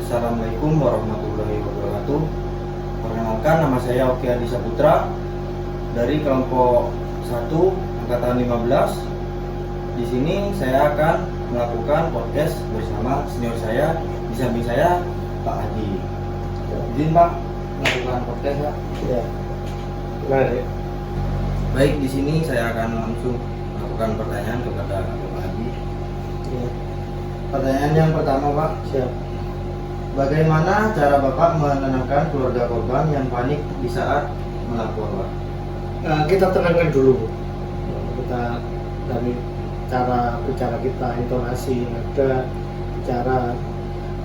Assalamualaikum warahmatullahi wabarakatuh. Perkenalkan, nama saya Oki Adi Saputra dari kelompok 1 angkatan 15. Di sini saya akan melakukan podcast bersama senior saya, di samping saya Pak Adi. Izin Pak melakukan podcast Pak? Ya. Baik. Baik, di sini saya akan langsung melakukan pertanyaan kepada Pak Adi. Ya. Pertanyaan yang pertama Pak, Siap. bagaimana cara Bapak menenangkan keluarga korban yang panik di saat melapor Pak? Kita tenangkan dulu. Kita dari cara bicara kita, intonasi, nada, cara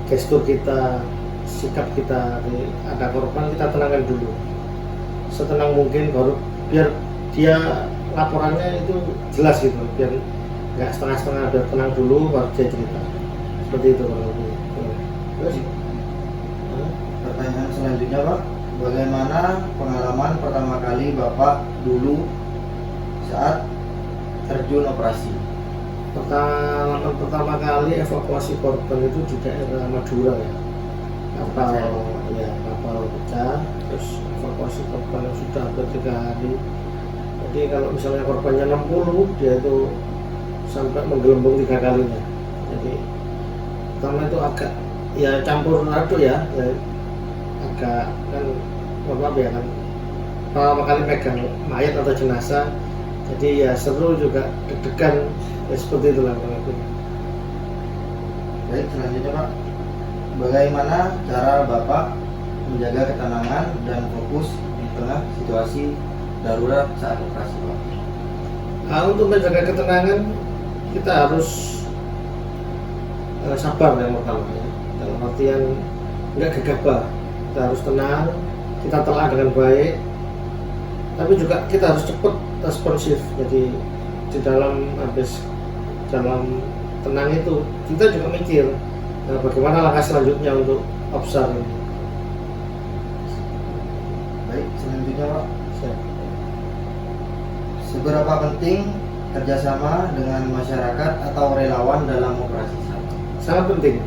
gestur kita, sikap kita, ada korban kita tenangkan dulu. Setenang mungkin baru biar dia laporannya itu jelas gitu, biar nggak setengah-setengah, biar tenang dulu baru dia cerita. Seperti itu kalau terus. Pertanyaan selanjutnya Pak, bagaimana pengalaman pertama kali Bapak dulu saat terjun operasi? Pengalaman pertama kali evakuasi korban itu di daerah Madura ya, kapal pecah, terus evakuasi korban yang sudah hampir 3 hari. Jadi kalau misalnya korbannya 60, dia itu sampai menggelembung 3 kalinya. Jadi pertama itu agak ya campur aduk ya, agak kan maaf ya kan pertama kali pegang mayat atau jenazah, jadi ya seru juga, deg-degan ya, seperti itulah Bang Agus. Baik, selanjutnya Pak, bagaimana cara Bapak menjaga ketenangan dan fokus di tengah situasi darurat saat operasi Pak? Untuk menjaga ketenangan kita harus sabar yang pertama ya. Dalam artian nggak gegabah, kita harus tenang, kita telah dengan baik, tapi juga kita harus cepat responsif. Jadi di dalam tenang itu kita juga mikir bagaimana langkah selanjutnya untuk observ ini. Baik, selanjutnya Pak, Siap. seberapa penting kerjasama dengan masyarakat atau relawan dalam operasi SAR? Sangat penting.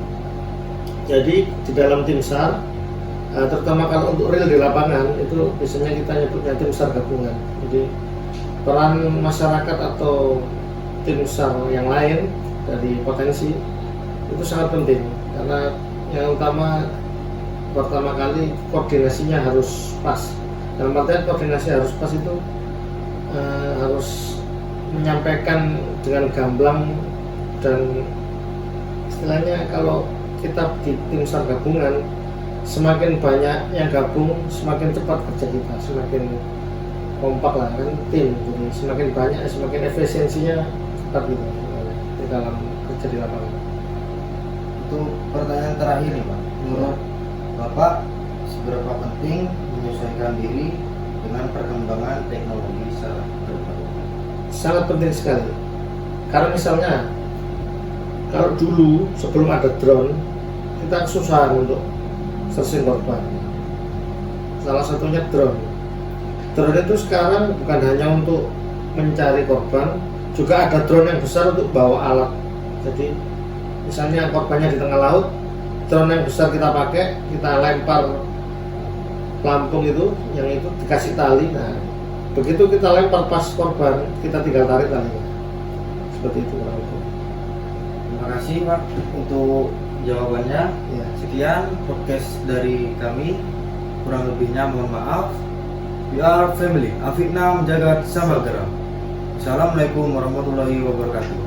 Jadi di dalam tim SAR, terutama kalau untuk real di lapangan itu biasanya kita nyebutnya tim SAR gabungan. Jadi peran masyarakat atau tim SAR yang lain dari potensi itu sangat penting, karena yang utama pertama kali koordinasinya harus pas. Dalam artian koordinasi harus pas itu harus menyampaikan dengan gamblang, dan istilahnya kalau kita di tim SAR gabungan, semakin banyak yang gabung semakin cepat kerja kita, semakin kompak lah kan tim, jadi semakin banyak semakin efisiensinya cepat gitu di dalam kerja di lapangan. Itu pertanyaan terakhir nih Pak, menurut Bapak seberapa penting menyesuaikan diri dengan perkembangan teknologi SAR terbaru? Sangat penting sekali, karena misalnya kalau dulu sebelum ada drone kita susah untuk searching korban, salah satunya drone. Drone itu sekarang bukan hanya untuk mencari korban, juga ada drone yang besar untuk bawa alat. Jadi misalnya korbannya di tengah laut, drone yang besar kita pakai, kita lempar pelampung itu, yang itu dikasih tali. Nah, begitu kita lempar pas korban, kita tinggal tarik talinya. Seperti itu kurang lebih. Terima kasih Pak untuk jawabannya. Ya. Sekian podcast dari kami, kurang lebihnya mohon maaf. We are family, Afikna menjaga sama geram. Assalamualaikum warahmatullahi wabarakatuh.